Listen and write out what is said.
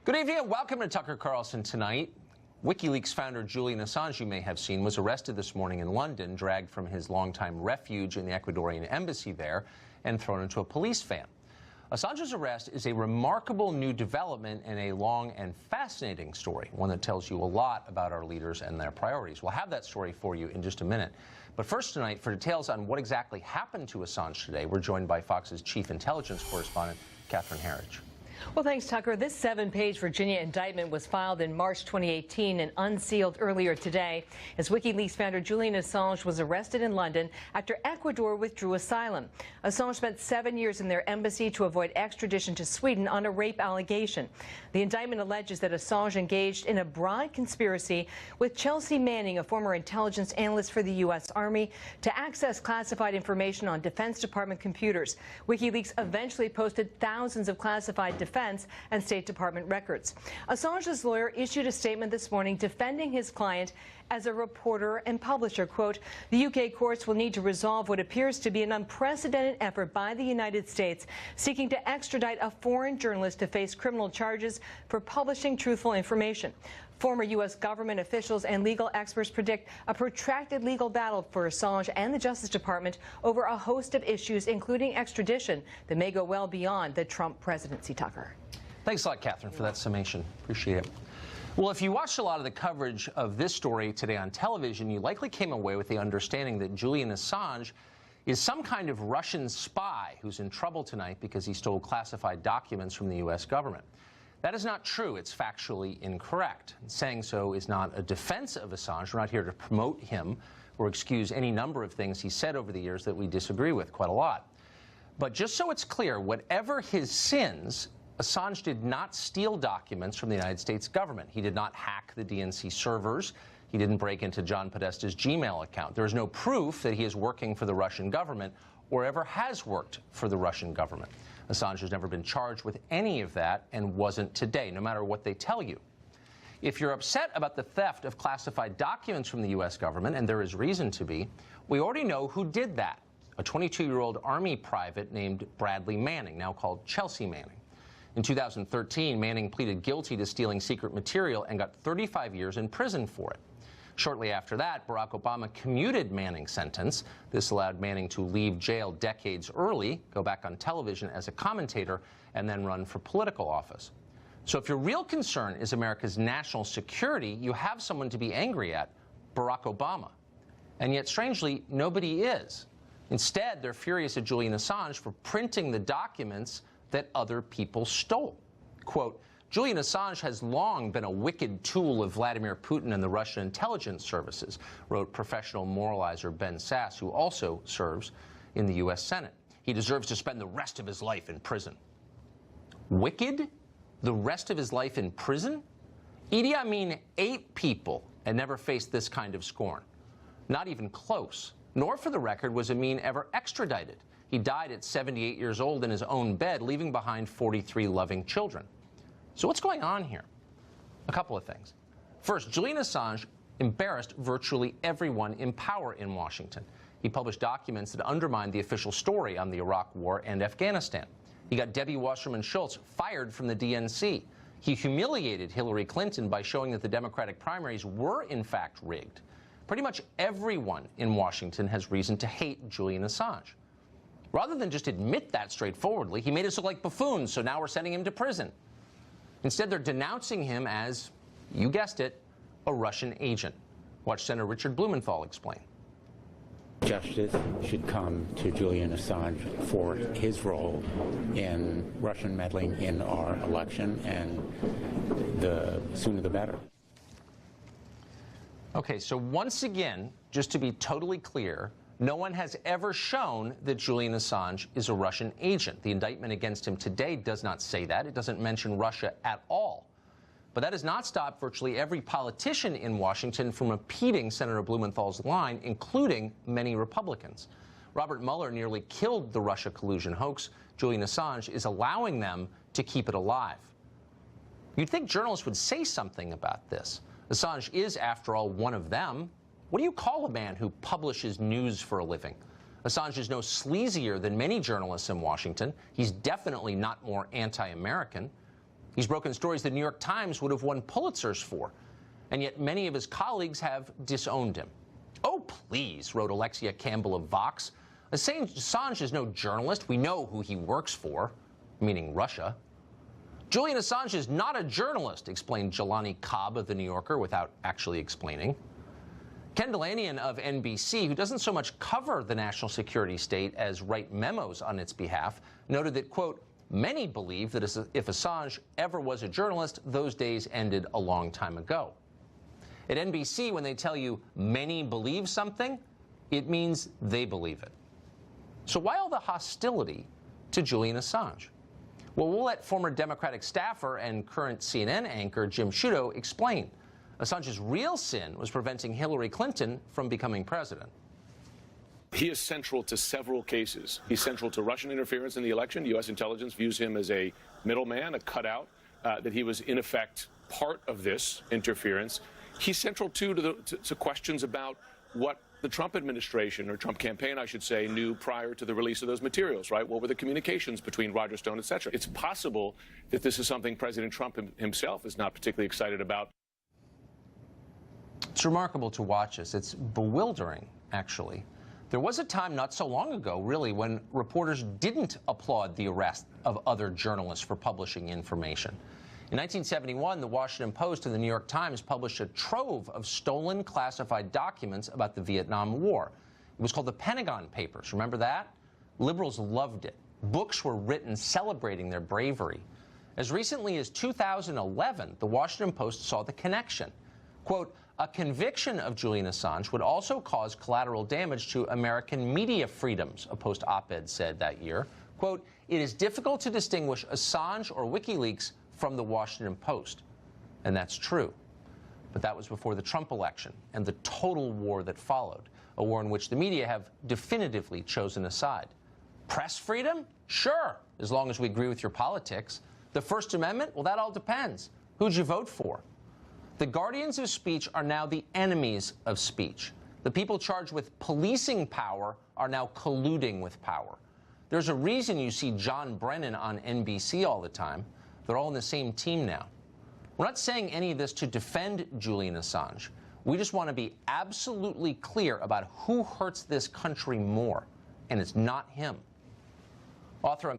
Good evening and welcome to Tucker Carlson Tonight. WikiLeaks founder Julian Assange, you may have seen, was arrested this morning in London, dragged from his longtime refuge in the Ecuadorian embassy there, and thrown into a police van. Assange's arrest is a remarkable new development and a long and fascinating story, one that tells you a lot about our leaders and their priorities. We'll have that story for you in just a minute. But first tonight, for details on what exactly happened to Assange today, we're joined by Fox's chief intelligence correspondent, Catherine Herridge. Well, thanks, Tucker. This 7-page Virginia indictment was filed in March 2018 and unsealed earlier today as WikiLeaks founder Julian Assange was arrested in London after Ecuador withdrew asylum. Assange spent 7 years in their embassy to avoid extradition to Sweden on a rape allegation. The indictment alleges that Assange engaged in a broad conspiracy with Chelsea Manning, a former intelligence analyst for the U.S. Army, to access classified information on Defense Department computers. WikiLeaks eventually posted thousands of classified Defense and State Department records. Assange's lawyer issued a statement this morning defending his client as a reporter and publisher. Quote, the UK courts will need to resolve what appears to be an unprecedented effort by the United States seeking to extradite a foreign journalist to face criminal charges for publishing truthful information. Former U.S. government officials and legal experts predict a protracted legal battle for Assange and the Justice Department over a host of issues, including extradition, that may go well beyond the Trump presidency. Tucker. Thanks a lot, Catherine, for that summation. Appreciate it. Well, if you watched a lot of the coverage of this story today on television, you likely came away with the understanding that Julian Assange is some kind of Russian spy who's in trouble tonight because he stole classified documents from the U.S. government. That is not true. It's factually incorrect. Saying so is not a defense of Assange. We're not here to promote him or excuse any number of things he said over the years that we disagree with quite a lot. But just so it's clear, whatever his sins, Assange did not steal documents from the United States government. He did not hack the DNC servers. He didn't break into John Podesta's Gmail account. There is no proof that he is working for the Russian government or ever has worked for the Russian government. Assange has never been charged with any of that and wasn't today, no matter what they tell you. If you're upset about the theft of classified documents from the U.S. government, and there is reason to be, we already know who did that. A 22-year-old Army private named Bradley Manning, now called Chelsea Manning. In 2013, Manning pleaded guilty to stealing secret material and got 35 years in prison for it. Shortly after that, Barack Obama commuted Manning's sentence. This allowed Manning to leave jail decades early, go back on television as a commentator, and then run for political office. So if your real concern is America's national security, you have someone to be angry at, Barack Obama. And yet, strangely, nobody is. Instead, they're furious at Julian Assange for printing the documents that other people stole. Quote, Julian Assange has long been a wicked tool of Vladimir Putin and the Russian intelligence services, wrote professional moralizer Ben Sasse, who also serves in the U.S. Senate. He deserves to spend the rest of his life in prison. Wicked? The rest of his life in prison? Idi Amin ate people and never faced this kind of scorn. Not even close. Nor, for the record, was Amin ever extradited. He died at 78 years old in his own bed, leaving behind 43 loving children. So what's going on here? A couple of things. First, Julian Assange embarrassed virtually everyone in power in Washington. He published documents that undermined the official story on the Iraq War and Afghanistan. He got Debbie Wasserman Schultz fired from the DNC. He humiliated Hillary Clinton by showing that the Democratic primaries were, in fact, rigged. Pretty much everyone in Washington has reason to hate Julian Assange. Rather than just admit that straightforwardly, he made us look like buffoons, so now we're sending him to prison. Instead, they're denouncing him as, you guessed it, a Russian agent. Watch Senator Richard Blumenthal explain. Justice should come to Julian Assange for his role in Russian meddling in our election, and the sooner the better. Okay, so once again, just to be totally clear, no one has ever shown that Julian Assange is a Russian agent. The indictment against him today does not say that. It doesn't mention Russia at all. But that has not stopped virtually every politician in Washington from repeating Senator Blumenthal's line, including many Republicans. Robert Mueller nearly killed the Russia collusion hoax. Julian Assange is allowing them to keep it alive. You'd think journalists would say something about this. Assange is, after all, one of them. What do you call a man who publishes news for a living? Assange is no sleazier than many journalists in Washington. He's definitely not more anti-American. He's broken stories the New York Times would have won Pulitzers for, and yet many of his colleagues have disowned him. Oh, please, wrote Alexia Campbell of Vox. Assange is no journalist. We know who he works for, meaning Russia. Julian Assange is not a journalist, explained Jelani Cobb of The New Yorker without actually explaining. Ken Delanian of NBC, who doesn't so much cover the national security state as write memos on its behalf, noted that, quote, many believe that if Assange ever was a journalist, those days ended a long time ago. At NBC, when they tell you many believe something, it means they believe it. So why all the hostility to Julian Assange? Well, we'll let former Democratic staffer and current CNN anchor Jim Sciutto explain. Assange's real sin was preventing Hillary Clinton from becoming president. He is central to several cases. He's central to Russian interference in the election. U.S. intelligence views him as a middleman, a cutout, that he was, in effect, part of this interference. He's central, too, to questions about what the Trump administration, or Trump campaign, I should say, knew prior to the release of those materials, right? What were the communications between Roger Stone, et cetera? It's possible that this is something President Trump himself is not particularly excited about. It's remarkable to watch this. It's bewildering, actually. There was a time not so long ago, really, when reporters didn't applaud the arrest of other journalists for publishing information. In 1971, the Washington Post and the New York Times published a trove of stolen classified documents about the Vietnam War. It was called the Pentagon Papers. Remember that? Liberals loved it. Books were written celebrating their bravery. As recently as 2011, the Washington Post saw the connection. Quote, a conviction of Julian Assange would also cause collateral damage to American media freedoms, a Post op-ed said that year. Quote, it is difficult to distinguish Assange or WikiLeaks from the Washington Post. And that's true. But that was before the Trump election and the total war that followed, a war in which the media have definitively chosen a side. Press freedom? Sure, as long as we agree with your politics. The First Amendment? Well, that all depends. Who'd you vote for? The guardians of speech are now the enemies of speech. The people charged with policing power are now colluding with power. There's a reason you see John Brennan on NBC all the time. They're all in the same team now. We're not saying any of this to defend Julian Assange. We just want to be absolutely clear about who hurts this country more, and it's not him. Author